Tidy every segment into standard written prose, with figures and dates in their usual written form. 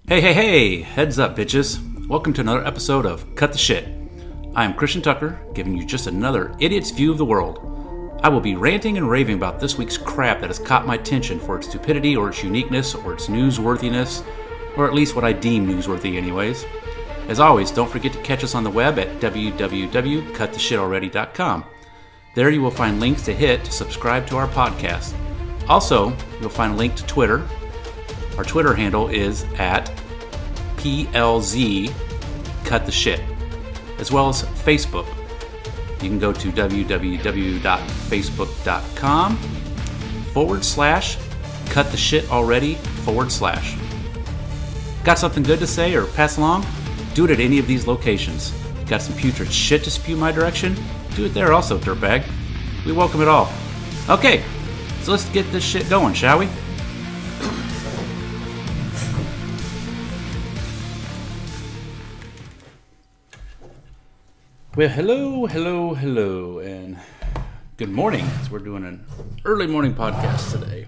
Hey, hey, hey! Heads up, bitches. Welcome to another episode of Cut the Shit. I am Christian Tucker, giving you just another idiot's view of the world. I will be ranting and raving about this week's crap that has caught my attention for its stupidity or its uniqueness or its newsworthiness, or at least what I deem newsworthy anyways. As always, don't forget to catch us on the web at www.cuttheshitalready.com. There you will find links to hit to subscribe to our podcast. Also, you'll find a link to Twitter. Our Twitter handle is at PLZCutTheShit, as well as Facebook. You can go to www.facebook.com/cuttheshitalready/. Got something good to say or pass along? Do it at any of these locations. Got some putrid shit to spew my direction? Do it there also, dirtbag. We welcome it all. Okay, so let's get this shit going, shall we? Well, hello, and good morning. So we're doing an early morning podcast today.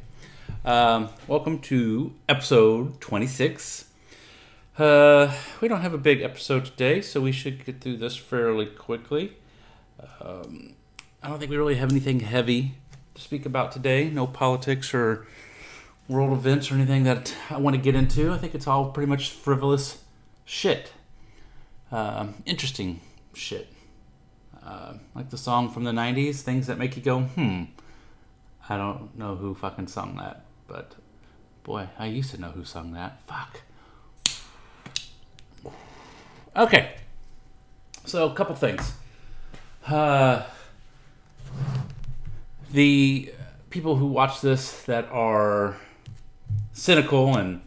Welcome to episode 26. We don't have a big episode today, so we should get through this fairly quickly. I don't think we really have anything heavy to speak about today. No politics or world events or anything that I want to get into. I think it's all pretty much frivolous shit. Interesting shit. Like the song from the 90s, things that make you go, I don't know who fucking sung that, but boy, I used to know who sung that. Fuck. Okay, so a couple things. The people who watch this that are cynical and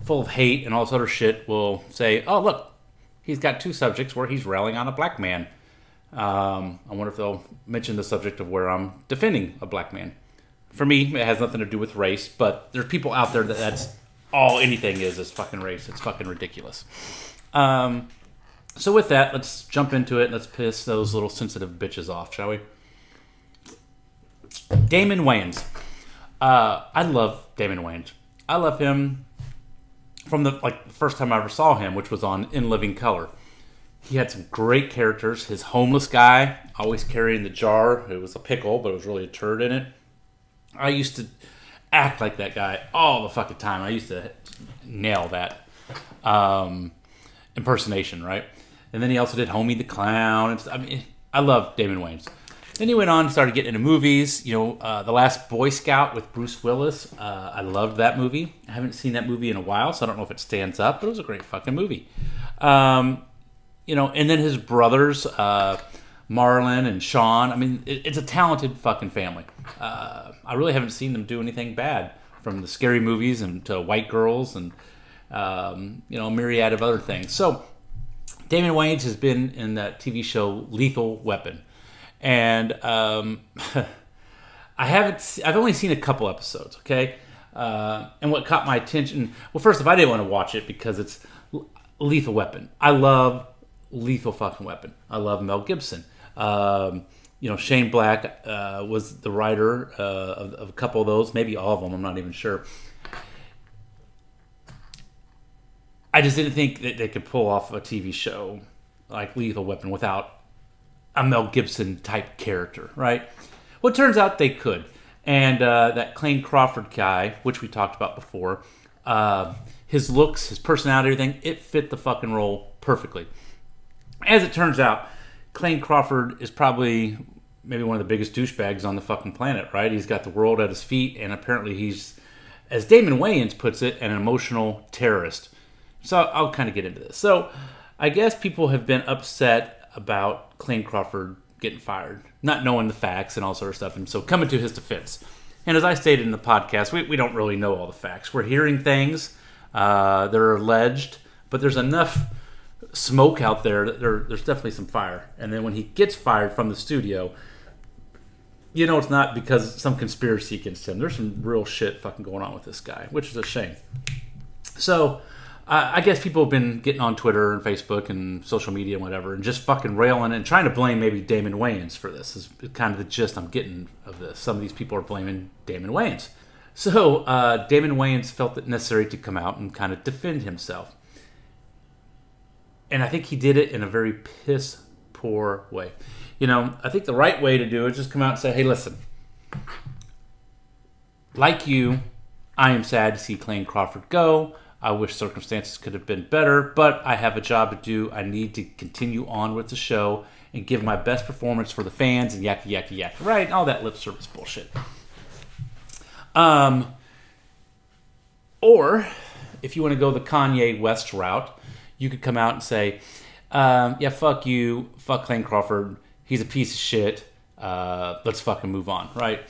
full of hate and all this other shit will say, oh, look, he's got two subjects where he's railing on a black man. I wonder if they'll mention the subject of where I'm defending a black man. For me, it has nothing to do with race, but there's people out there that's all anything is fucking race. It's fucking ridiculous. So with that, let's jump into it and let's piss those little sensitive bitches off, shall we? Damon Wayans. I love Damon Wayans. I love him from the first time I ever saw him, which was on In Living Color. He had some great characters. His homeless guy, always carrying the jar. It was a pickle, but it was really a turd in it. I used to act like that guy all the fucking time. I used to nail that impersonation, right? And then he also did Homie the Clown. I mean, I love Damon Wayans. Then he went on and started getting into movies. The Last Boy Scout with Bruce Willis. I loved that movie. I haven't seen that movie in a while, so I don't know if it stands up, but it was a great fucking movie. And then his brothers, Marlon and Sean. I mean, it's a talented fucking family. I really haven't seen them do anything bad, from the scary movies and to White Girls and, a myriad of other things. So, Damon Wayans has been in that TV show Lethal Weapon. And I've only seen a couple episodes, okay? And what caught my attention, well, first off, I didn't want to watch it because it's Lethal Weapon. I love Lethal fucking Weapon. I love Mel Gibson. Shane Black was the writer of a couple of those, maybe all of them, I'm not even sure. I just didn't think that they could pull off a TV show like Lethal Weapon without a Mel Gibson type character, right? Well, it turns out they could. And that Clayne Crawford guy, which we talked about before, his looks, his personality, everything, it fit the fucking role perfectly. As it turns out, Clayne Crawford is probably maybe one of the biggest douchebags on the fucking planet, right? He's got the world at his feet, and apparently he's, as Damon Wayans puts it, an emotional terrorist. So I'll kind of get into this. So I guess people have been upset about Clayne Crawford getting fired, not knowing the facts and all sort of stuff, and so coming to his defense. And as I stated in the podcast, we don't really know all the facts. We're hearing things that are alleged, but there's enough smoke out there that there's definitely some fire. And then when he gets fired from the studio, it's not because some conspiracy against him. There's some real shit fucking going on with this guy, which is a shame. So I guess people have been getting on Twitter and Facebook and social media and whatever and just fucking railing and trying to blame maybe Damon Wayans for this is kind of the gist I'm getting of this. Some of these people are blaming Damon Wayans. So Damon Wayans felt it necessary to come out and kind of defend himself. And I think he did it in a very piss poor way. You know, I think the right way to do it is just come out and say, hey, listen, like you, I am sad to see Clayne Crawford go. I wish circumstances could have been better, but I have a job to do. I need to continue on with the show and give my best performance for the fans and yakka, yakka, yakka, right? All that lip service bullshit. Or, if you want to go the Kanye West route, you could come out and say, yeah, fuck you, fuck Clayne Crawford, he's a piece of shit, let's fucking move on, right?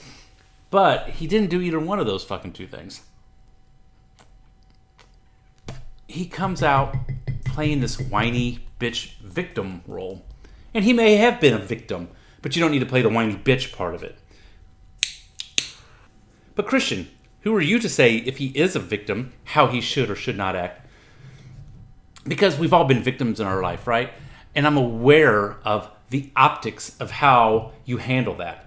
But he didn't do either one of those fucking two things. He comes out playing this whiny bitch victim role. And he may have been a victim, but you don't need to play the whiny bitch part of it. But Christian, who are you to say if he is a victim, how he should or should not act? Because we've all been victims in our life, right? And I'm aware of the optics of how you handle that.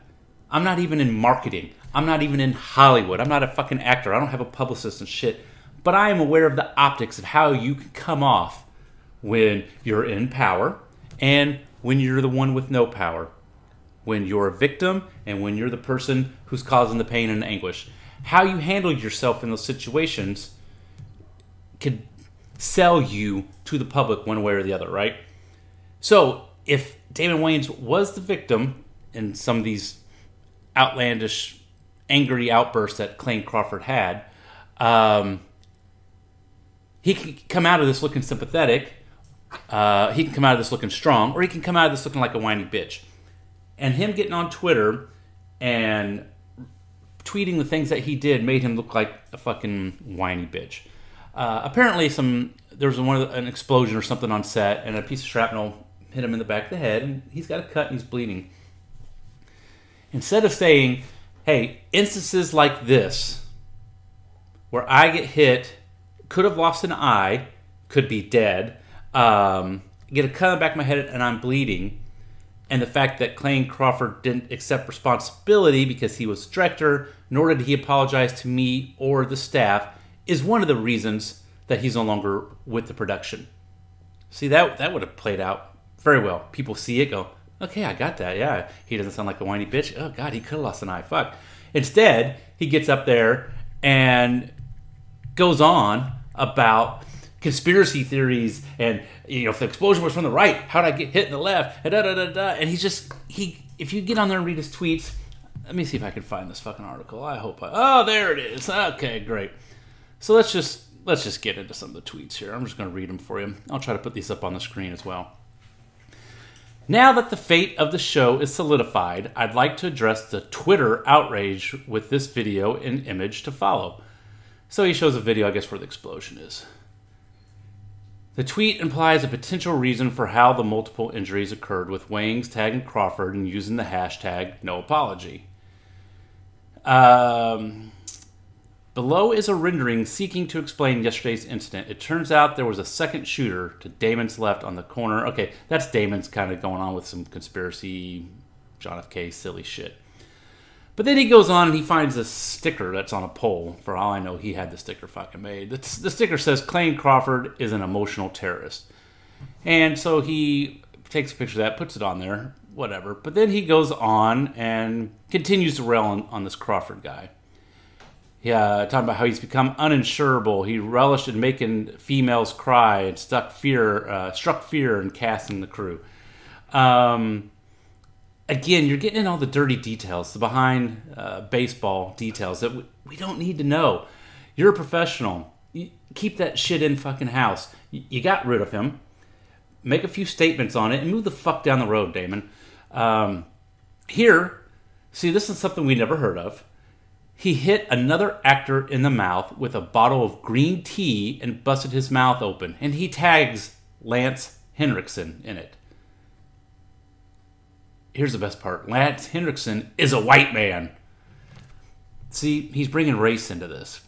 I'm not even in marketing. I'm not even in Hollywood. I'm not a fucking actor. I don't have a publicist and shit. But I am aware of the optics of how you can come off when you're in power and when you're the one with no power. When you're a victim and when you're the person who's causing the pain and anguish. How you handle yourself in those situations can sell you to the public one way or the other, right? So if Damon Wayans was the victim in some of these outlandish, angry outbursts that Clayne Crawford had, he can come out of this looking sympathetic, he can come out of this looking strong, or he can come out of this looking like a whiny bitch. And him getting on Twitter and tweeting the things that he did made him look like a fucking whiny bitch. Apparently there was an explosion or something on set, and a piece of shrapnel hit him in the back of the head, and he's got a cut and he's bleeding. Instead of saying, hey, instances like this, where I get hit, could have lost an eye, could be dead, get a cut in the back of my head and I'm bleeding, and the fact that Clayne Crawford didn't accept responsibility because he was the director, nor did he apologize to me or the staff, is one of the reasons that he's no longer with the production. See, that would have played out very well. People see it, go, okay, I got that, yeah. He doesn't sound like a whiny bitch. Oh, God, he could have lost an eye, fuck. Instead, he gets up there and goes on about conspiracy theories and, you know, if the explosion was from the right, how'd I get hit in the left? And And if you get on there and read his tweets, let me see if I can find this fucking article. Oh, there it is. Okay, great. So let's just get into some of the tweets here. I'm just going to read them for you. I'll try to put these up on the screen as well. Now that the fate of the show is solidified, I'd like to address the Twitter outrage with this video and image to follow. So he shows a video, I guess, where the explosion is. The tweet implies a potential reason for how the multiple injuries occurred, with Wayans tagging Crawford and using the hashtag #NoApology. Below is a rendering seeking to explain yesterday's incident. It turns out there was a second shooter to Damon's left on the corner. Okay, that's Damon's kind of going on with some conspiracy, John F. K. silly shit. But then he goes on and he finds a sticker that's on a pole. For all I know, he had the sticker fucking made. The sticker says, Clayne Crawford is an emotional terrorist. And so he takes a picture of that, puts it on there, whatever. But then he goes on and continues to rail on this Crawford guy. Yeah, talking about how he's become uninsurable. He relished in making females cry and struck fear in casting the crew. Again, you're getting in all the dirty details, the behind baseball details that we don't need to know. You're a professional. You keep that shit in fucking house. You got rid of him. Make a few statements on it and move the fuck down the road, Damon. Here, see, this is something we never heard of. He hit another actor in the mouth with a bottle of green tea and busted his mouth open. And he tags Lance Henriksen in it. Here's the best part. Lance Henriksen is a white man. See, he's bringing race into this.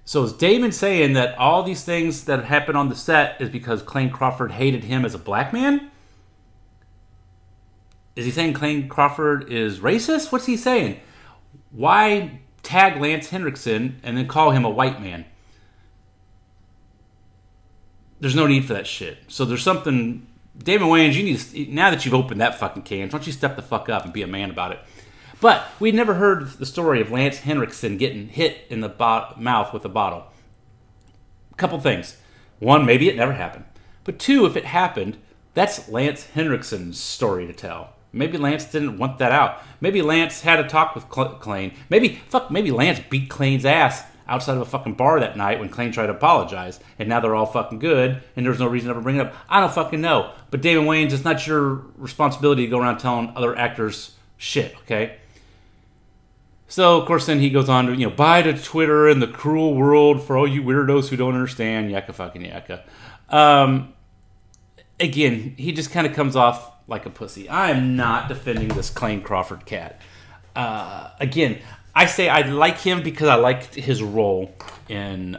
So is Damon saying that all these things that happened on the set is because Clayne Crawford hated him as a black man? Is he saying Clayne Crawford is racist? What's he saying? Why tag Lance Henriksen and then call him a white man. There's no need for that shit. So there's something... Damon Wayans, you need to, now that you've opened that fucking can, why don't you step the fuck up and be a man about it? But we'd never heard the story of Lance Henriksen getting hit in the mouth with a bottle. A couple things. One, maybe it never happened. But two, if it happened, that's Lance Henriksen's story to tell. Maybe Lance didn't want that out. Maybe Lance had a talk with Clayne. Maybe Lance beat Clayne's ass outside of a fucking bar that night when Clayne tried to apologize, and now they're all fucking good, and there's no reason to ever bring it up. I don't fucking know. But Damon Wayans, it's not your responsibility to go around telling other actors shit, okay? So, of course, then he goes on to, bye to Twitter and the cruel world for all you weirdos who don't understand, yakka fucking yakka. Again, he just kind of comes off like a pussy. I am not defending this Clayne Crawford cat. Again, I say I like him because I liked his role in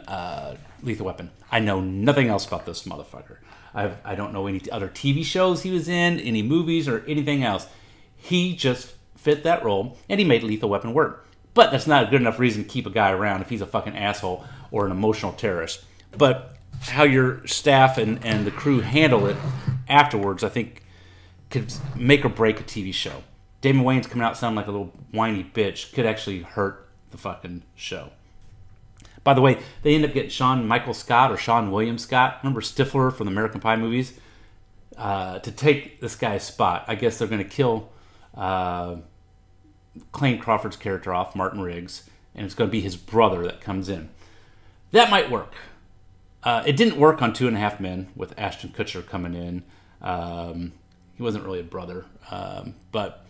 Lethal Weapon. I know nothing else about this motherfucker. I don't know any other TV shows he was in, any movies, or anything else. He just fit that role, and he made Lethal Weapon work. But that's not a good enough reason to keep a guy around if he's a fucking asshole or an emotional terrorist. But how your staff and the crew handle it afterwards, I think, could make or break a TV show. Damon Wayans coming out sounding like a little whiny bitch could actually hurt the fucking show. By the way, they end up getting Sean Michael Scott or Sean William Scott, remember Stifler from the American Pie movies, to take this guy's spot. I guess they're going to kill Clayne Crawford's character off, Martin Riggs, and it's going to be his brother that comes in. That might work. It didn't work on 2.5 Men with Ashton Kutcher coming in. He wasn't really a brother, but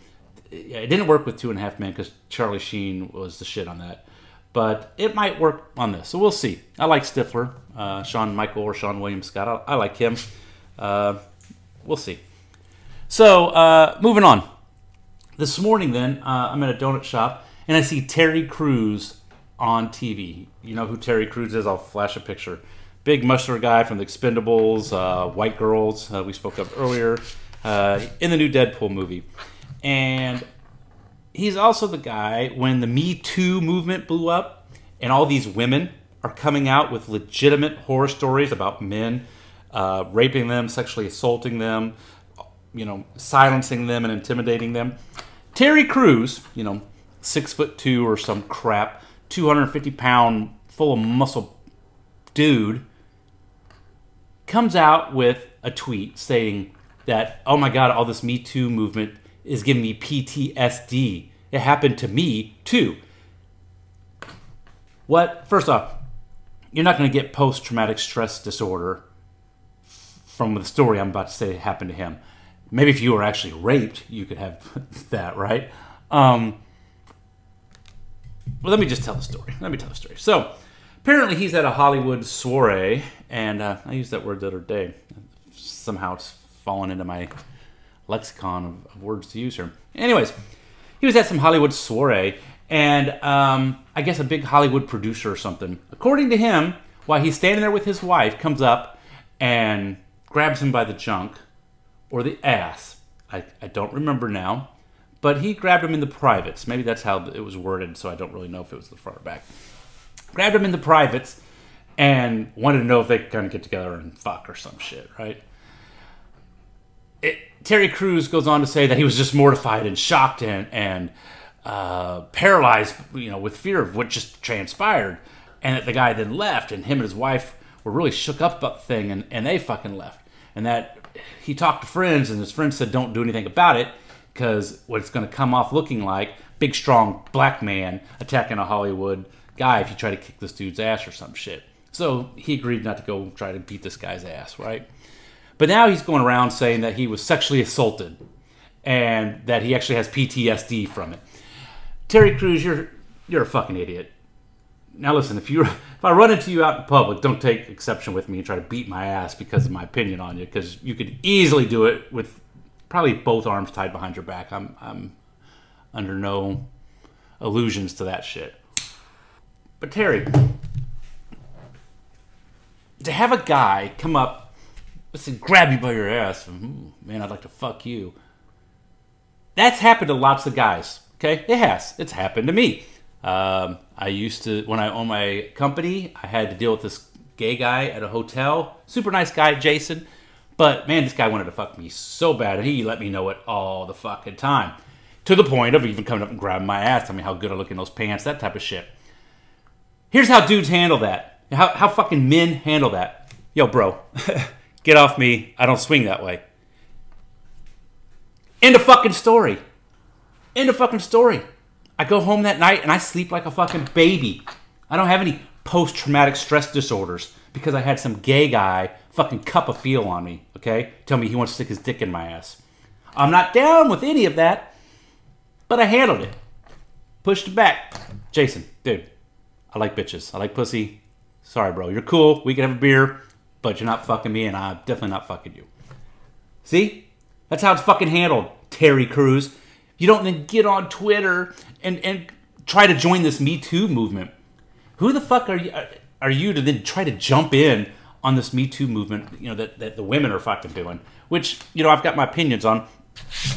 it didn't work with 2.5 Men because Charlie Sheen was the shit on that. But it might work on this, so we'll see. I like Stifler, Shawn Michael or Sean William Scott. I like him. We'll see. So, moving on. This morning, then, I'm at a donut shop, and I see Terry Crews on TV. You know who Terry Crews is? I'll flash a picture. Big muscular guy from The Expendables, White Girls, we spoke of earlier, in the new Deadpool movie. And he's also the guy when the Me Too movement blew up, and all these women are coming out with legitimate horror stories about men raping them, sexually assaulting them, silencing them and intimidating them. Terry Crews, 6'2" or some crap, 250-pound, full of muscle dude, comes out with a tweet saying that, oh my God, all this Me Too movement is giving me PTSD. It happened to me too. What? First off, you're not going to get post-traumatic stress disorder from the story I'm about to say happened to him. Maybe if you were actually raped, you could have that, right? Well, let me just tell the story. So, apparently he's at a Hollywood soiree, and I used that word the other day. Somehow it's fallen into my lexicon of words to use here. Anyways, he was at some Hollywood soiree, and I guess a big Hollywood producer or something, according to him, while he's standing there with his wife, comes up and grabs him by the junk or the ass. I don't remember now, but he grabbed him in the privates. Maybe that's how it was worded, so I don't really know if it was the front or back. Grabbed him in the privates and wanted to know if they could kind of get together and fuck or some shit, right? Terry Crews goes on to say that he was just mortified and shocked and paralyzed, with fear of what just transpired, and that the guy then left, and him and his wife were really shook up about the thing, and they fucking left, and that he talked to friends, and his friends said don't do anything about it because what it's going to come off looking like, big strong black man attacking a Hollywood guy if you try to kick this dude's ass or some shit. So he agreed not to go try to beat this guy's ass, right? But now he's going around saying that he was sexually assaulted and that he actually has PTSD from it. Terry Crews, you're a fucking idiot. Now listen, if I run into you out in public, don't take exception with me and try to beat my ass because of my opinion on you, because you could easily do it with probably both arms tied behind your back. I'm under no illusions to that shit. But Terry, to have a guy come up, listen, grab you by your ass, and, man, I'd like to fuck you. That's happened to lots of guys, okay? It has. It's happened to me. I used to, when I owned my company, I had to deal with this gay guy at a hotel. Super nice guy, Jason. But, man, this guy wanted to fuck me so bad, and he let me know it all the fucking time. To the point of even coming up and grabbing my ass, telling me how good I look in those pants, that type of shit. Here's how dudes handle that. How fucking men handle that. Yo, bro, get off me. I don't swing that way. End of fucking story. End of fucking story. I go home that night and I sleep like a fucking baby. I don't have any post-traumatic stress disorders because I had some gay guy fucking cup a feel on me, okay? Tell me he wants to stick his dick in my ass. I'm not down with any of that, but I handled it. Pushed it back. Jason, dude, I like bitches. I like pussy. Sorry, bro. You're cool. We can have a beer, but you're not fucking me, and I'm definitely not fucking you. See? That's how it's fucking handled, Terry Crews. You don't then get on Twitter and try to join this Me Too movement. Who the fuck are you to then try to jump in on this Me Too movement, that the women are fucking doing? Which, I've got my opinions on.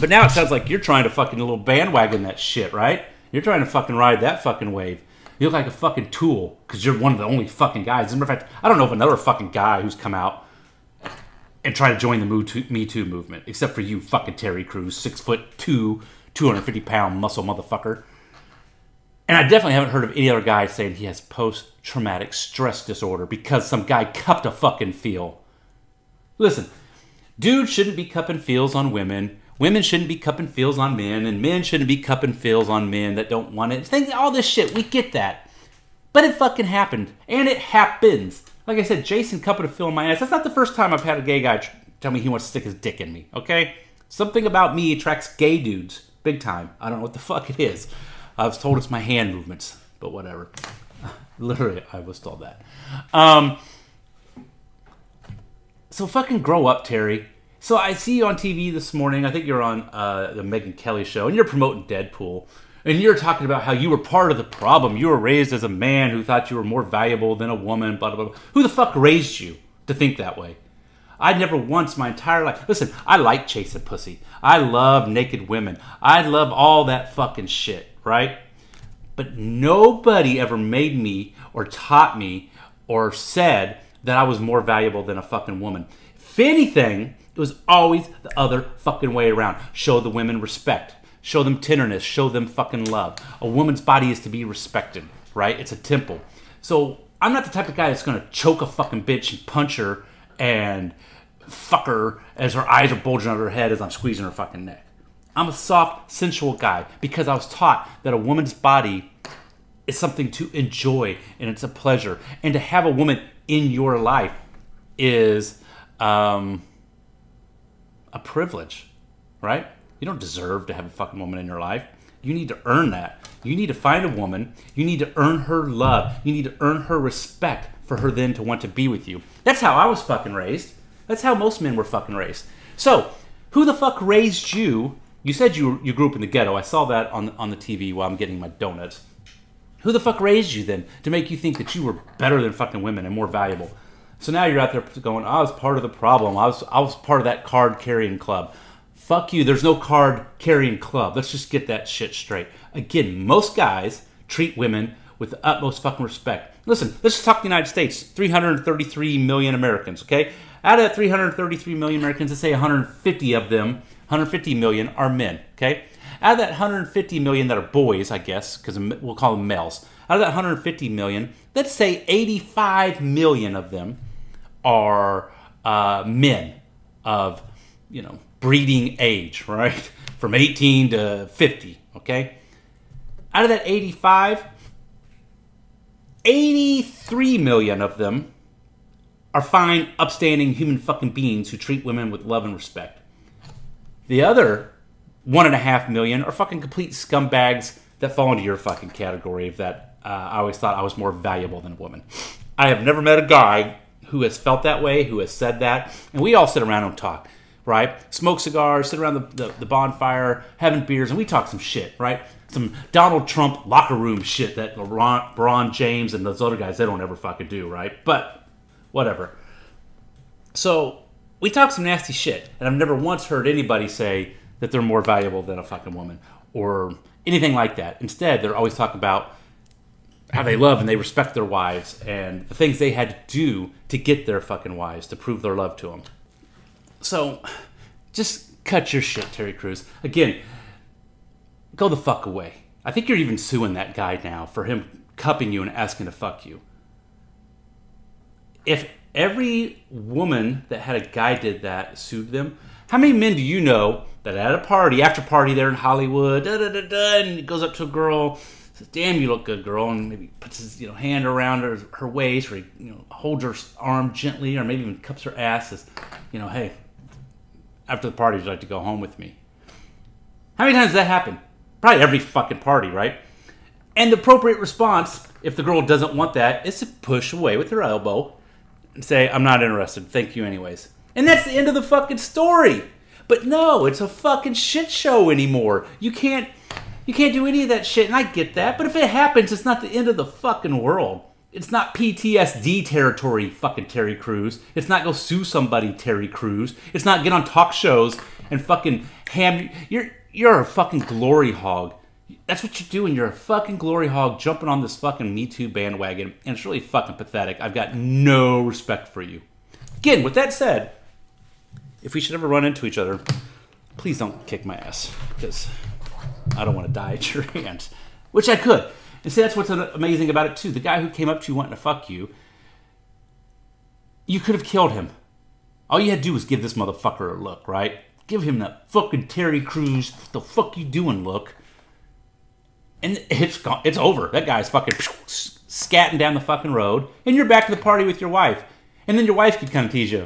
But now it sounds like you're trying to fucking little bandwagon that shit, right? You're trying to fucking ride that fucking wave. You look like a fucking tool because you're one of the only fucking guys. As a matter of fact, I don't know of another fucking guy who's come out and try to join the Me Too movement, except for you fucking Terry Crews, 6'2", 250-pound muscle motherfucker. And I definitely haven't heard of any other guy saying he has post-traumatic stress disorder because some guy cupped a fucking feel. Listen, dudes shouldn't be cupping feels on women. Women shouldn't be cupping feels on men. And men shouldn't be cupping feels on men that don't want it. All this shit, we get that. But it fucking happened. And it happens. Like I said, Jason cupping a feel in my ass. That's not the first time I've had a gay guy tell me he wants to stick his dick in me, okay? Something about me attracts gay dudes. Big time. I don't know what the fuck it is. I was told it's my hand movements, but whatever. Literally, I was told that. So fucking grow up, Terry. So I see you on TV this morning. I think you're on the Megyn Kelly show, and you're promoting Deadpool. And you're talking about how you were part of the problem. You were raised as a man who thought you were more valuable than a woman, blah, blah, blah. Who the fuck raised you to think that way? I never once my entire life... Listen, I like chasing pussy. I love naked women. I love all that fucking shit, right? But nobody ever made me or taught me or said that I was more valuable than a fucking woman. If anything, it was always the other fucking way around. Show the women respect. Show them tenderness. Show them fucking love. A woman's body is to be respected, right? It's a temple. So I'm not the type of guy that's going to choke a fucking bitch and punch her and fuck her as her eyes are bulging out of her head as I'm squeezing her fucking neck. I'm a soft, sensual guy because I was taught that a woman's body is something to enjoy and it's a pleasure. And to have a woman in your life is a privilege, right? You don't deserve to have a fucking woman in your life. You need to earn that. You need to find a woman. You need to earn her love. You need to earn her respect for her then to want to be with you. That's how I was fucking raised. That's how most men were fucking raised. So, who the fuck raised you? You said you grew up in the ghetto. I saw that on the TV while I'm getting my donuts. Who the fuck raised you then to make you think that you were better than fucking women and more valuable? So now you're out there going, I was part of the problem. I was part of that card-carrying club. Fuck you. There's no card-carrying club. Let's just get that shit straight. Again, most guys treat women with the utmost fucking respect. Listen, let's just talk the United States. 333 million Americans, okay? Out of that 333 million Americans, let's say 150 million are men, okay? Out of that 150 million that are boys, I guess, because we'll call them males. Out of that 150 million, let's say 85 million of them are men of, breeding age, right? From 18 to 50, okay? Out of that 83 million of them are fine, upstanding human fucking beings who treat women with love and respect. The other 1.5 million are fucking complete scumbags that fall into your fucking category of that I always thought I was more valuable than a woman. I have never met a guy who has felt that way, who has said that. And we all sit around and talk, right? Smoke cigars, sit around the bonfire, having beers, and we talk some shit, right? Some Donald Trump locker room shit that LeBron James and those other guys, they don't ever fucking do, right? But whatever. So we talk some nasty shit, and I've never once heard anybody say that they're more valuable than a fucking woman or anything like that. Instead, they're always talking about how they love and they respect their wives and the things they had to do to get their fucking wives to prove their love to them. So just cut your shit, Terry Crews. Again, go the fuck away. I think you're even suing that guy now for him cupping you and asking to fuck you. If every woman that had a guy did that sued them, how many men do you know that at a party, after party there in Hollywood, and he goes up to a girl, says, "Damn, you look good, girl," and maybe puts his hand around her waist, or he holds her arm gently, or maybe even cups her ass, says, "Hey, after the party, would you like to go home with me?" How many times does that happen? Probably every fucking party, right? And the appropriate response, if the girl doesn't want that, is to push away with her elbow and say, "I'm not interested. Thank you anyways." And that's the end of the fucking story. But no, it's a fucking shit show anymore. You can't do any of that shit, and I get that. But if it happens, it's not the end of the fucking world. It's not PTSD territory, fucking Terry Crews. It's not go sue somebody, Terry Crews. It's not get on talk shows and fucking ham. You're a fucking glory hog. That's what you're doing. You're a fucking glory hog jumping on this fucking Me Too bandwagon, and it's really fucking pathetic. I've got no respect for you. Again, with that said, if we should ever run into each other, please don't kick my ass, because I don't want to die at your hands, which I could. And see, that's what's amazing about it, too. The guy who came up to you wanting to fuck you, you could have killed him. All you had to do was give this motherfucker a look, right? Give him that fucking Terry Crews, "the fuck you doing" look. And it's gone. It's over. That guy's fucking scatting down the fucking road, and you're back to the party with your wife. And then your wife could kind of tease you.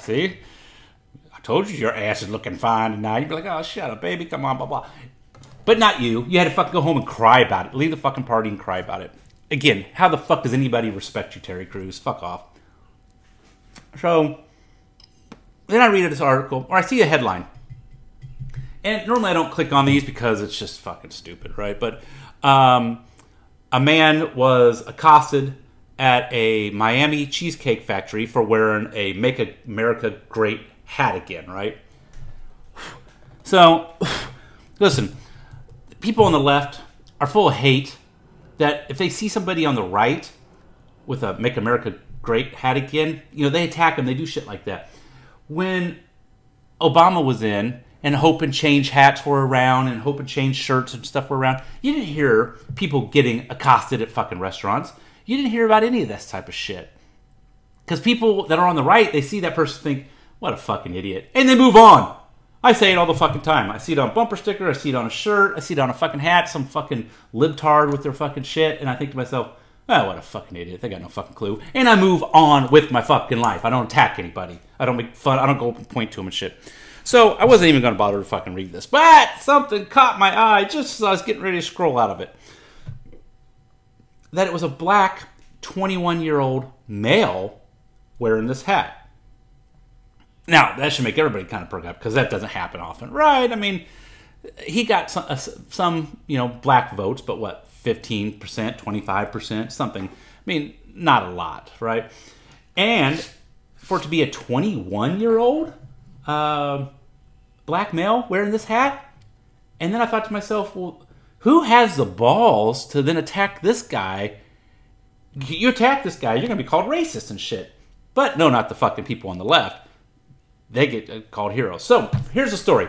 See? I told you your ass is looking fine tonight. You'd be like, "Oh, shut up, baby. Come on, blah, blah." But not you. You had to fucking go home and cry about it. Leave the fucking party and cry about it. Again, how the fuck does anybody respect you, Terry Crews? Fuck off. So then I read this article, or I see a headline. And normally I don't click on these because it's just fucking stupid, right? But a man was accosted at a Miami cheesecake factory for wearing a Make America Great hat again, right? So, listen, people on the left are full of hate that if they see somebody on the right with a Make America Great hat again, they attack them, they do shit like that. When Obama was in, and Hope and Change hats were around, and Hope and Change shirts and stuff were around, you didn't hear people getting accosted at fucking restaurants. You didn't hear about any of this type of shit. Because people that are on the right, they see that person think, "What a fucking idiot," and they move on. I say it all the fucking time. I see it on a bumper sticker, I see it on a shirt, I see it on a fucking hat, some fucking libtard with their fucking shit, and I think to myself, "Oh, what a fucking idiot. They got no fucking clue." And I move on with my fucking life. I don't attack anybody. I don't make fun. I don't go and point to them and shit. So I wasn't even going to bother to fucking read this. But something caught my eye just as I was getting ready to scroll out of it. That it was a black 21-year-old male wearing this hat. Now, that should make everybody kind of perk up, because that doesn't happen often, right? I mean, he got some black votes, but what, 15%, 25%, something. I mean, not a lot, right? And for it to be a 21-year-old black male wearing this hat, and then I thought to myself, well, who has the balls to then attack this guy? You attack this guy, you're going to be called racist and shit. But no, not the fucking people on the left. They get called heroes. So, here's the story.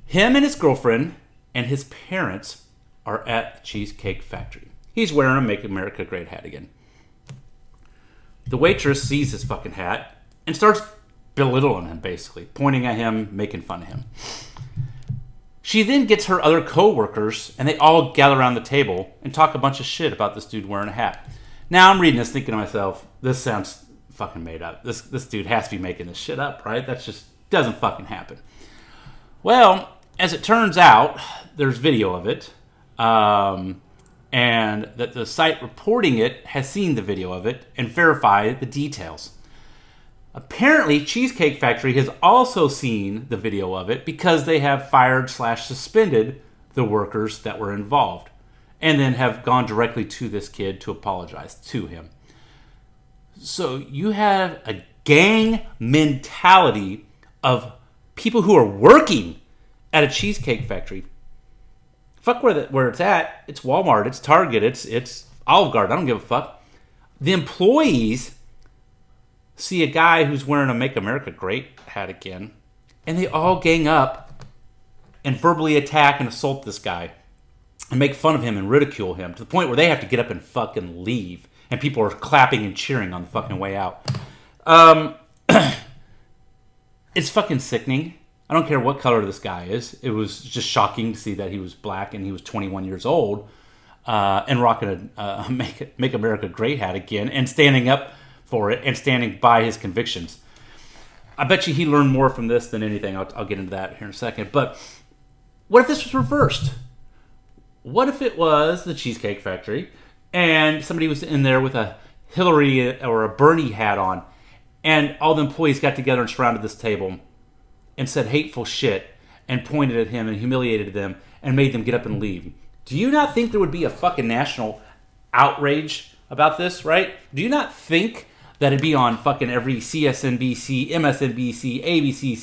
Him and his girlfriend and his parents are at the Cheesecake Factory. He's wearing a Make America Great hat again. The waitress sees his fucking hat and starts belittling him, basically. Pointing at him, making fun of him. She then gets her other co-workers, and they all gather around the table and talk a bunch of shit about this dude wearing a hat. Now I'm reading this thinking to myself, this sounds fucking made up. This dude has to be making this shit up, right? That just doesn't fucking happen. Well, as it turns out, there's video of it. And that the site reporting it has seen the video of it and verified the details. Apparently, Cheesecake Factory has also seen the video of it because they have fired/suspended the workers that were involved, and then have gone directly to this kid to apologize to him. So you have a gang mentality of people who are working at a Cheesecake Factory. Fuck where it's at. It's Walmart. It's Target. It's Olive Garden. I don't give a fuck. The employees see a guy who's wearing a Make America Great hat again, and they all gang up and verbally attack and assault this guy and make fun of him and ridicule him to the point where they have to get up and fucking leave. And people are clapping and cheering on the fucking way out. It's fucking sickening. I don't care what color this guy is. It was just shocking to see that he was black and he was 21 years old and rocking a Make America Great hat again and standing up for it and standing by his convictions. I bet you he learned more from this than anything. I'll get into that here in a second. But what if this was reversed? What if it was the Cheesecake Factory and somebody was in there with a Hillary or a Bernie hat on, and all the employees got together and surrounded this table and said hateful shit and pointed at him and humiliated them and made them get up and leave? Do you not think there would be a fucking national outrage about this, right? Do you not think that it'd be on fucking every CSNBC, MSNBC, ABC,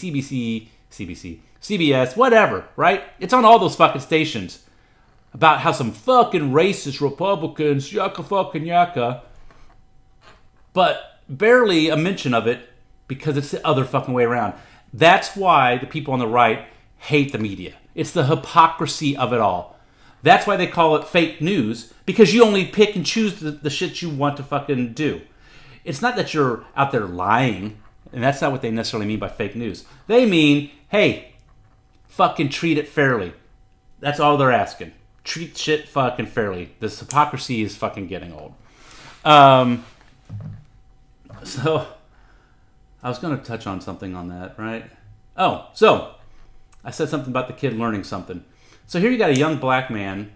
CBC, CBS, whatever, right? It's on all those fucking stations about how some fucking racist Republicans, yaka fucking yaka, but barely a mention of it because it's the other fucking way around. That's why the people on the right hate the media. It's the hypocrisy of it all. That's why they call it fake news, because you only pick and choose the shit you want to fucking do. It's not that you're out there lying, and that's not what they necessarily mean by fake news. They mean, hey, fucking treat it fairly. That's all they're asking. Treat shit fucking fairly. This hypocrisy is fucking getting old. So, I was going to touch on something on that, right? Oh, so, I said something about the kid learning something. So here you got a young black man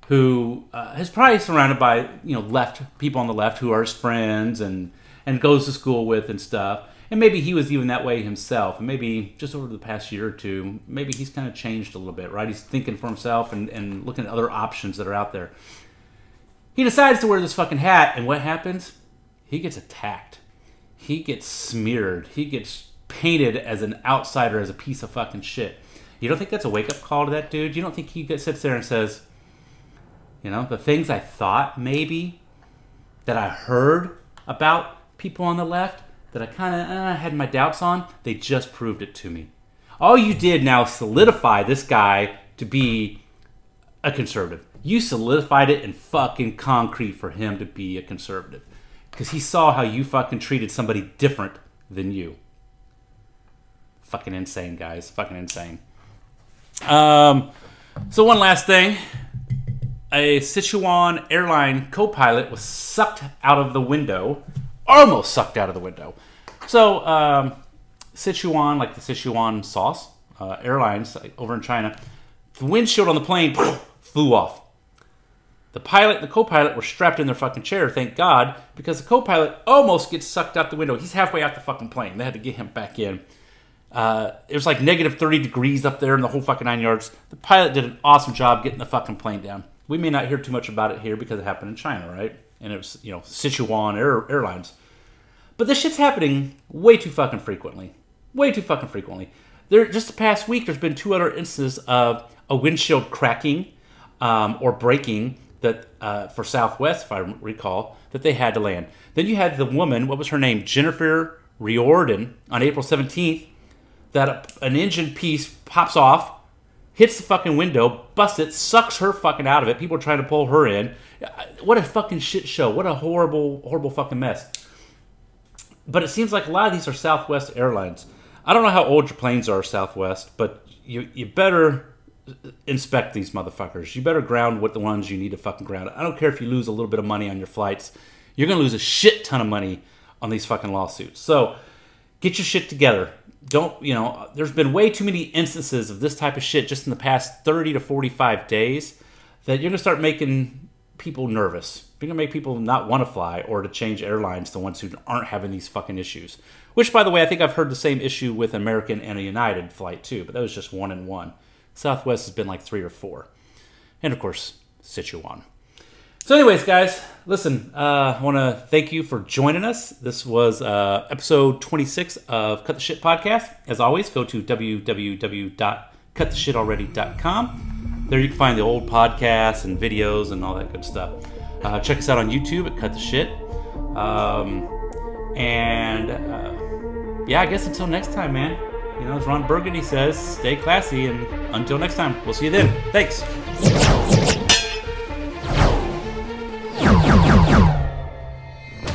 who is probably surrounded by, left people on the left who are his friends and goes to school with and stuff. And maybe he was even that way himself. And maybe just over the past year or two, maybe he's kind of changed a little bit, right? He's thinking for himself and looking at other options that are out there. He decides to wear this fucking hat, and what happens? He gets attacked. He gets smeared. He gets painted as an outsider, as a piece of fucking shit. You don't think that's a wake-up call to that dude? You don't think he sits there and says, the things I thought maybe that I heard about people on the left that I kind of had my doubts on, they just proved it to me. All you did now solidify this guy to be a conservative. You solidified it in fucking concrete for him to be a conservative. Because he saw how you fucking treated somebody different than you. Fucking insane, guys. Fucking insane. So one last thing. A Sichuan airline co-pilot was sucked out of the window. Almost sucked out of the window. So, Sichuan, like the Sichuan sauce, airlines over in China, the windshield on the plane flew off. The pilot and the co-pilot were strapped in their fucking chair, thank God, because the co-pilot almost gets sucked out the window. He's halfway out the fucking plane. They had to get him back in. It was like negative 30 degrees up there in the whole fucking 9 yards. The pilot did an awesome job getting the fucking plane down. We may not hear too much about it here because it happened in China, right? And it was, Sichuan Airlines. But this shit's happening way too fucking frequently. Way too fucking frequently. Just the past week, there's been 2 other instances of a windshield cracking or breaking that for Southwest, if I recall, that they had to land. Then you had the woman, what was her name? Jennifer Riordan, on April 17th, that an engine piece pops off, hits the fucking window, busts it, sucks her fucking out of it. People are trying to pull her in. What a fucking shit show. What a horrible, horrible fucking mess. But it seems like a lot of these are Southwest Airlines. I don't know how old your planes are, Southwest, but you better inspect these motherfuckers. You better ground what the ones you need to fucking ground. I don't care if you lose a little bit of money on your flights. You're going to lose a shit ton of money on these fucking lawsuits. So get your shit together. There's been way too many instances of this type of shit just in the past 30 to 45 days that you're going to start making people nervous. You're going to make people not want to fly or to change airlines to ones who aren't having these fucking issues. Which, by the way, I think I've heard the same issue with American and a United flight too, but that was just 1 and 1. Southwest has been like 3 or 4. And, of course, Sichuan. So anyways, guys, listen, I want to thank you for joining us. This was episode 26 of Cut the Shit Podcast. As always, go to www.cuttheshitalready.com. There you can find the old podcasts and videos and all that good stuff. Check us out on YouTube at Cut the Shit. Yeah, I guess until next time, man. You know, as Ron Burgundy says, stay classy, and until next time, we'll see you then. Thanks.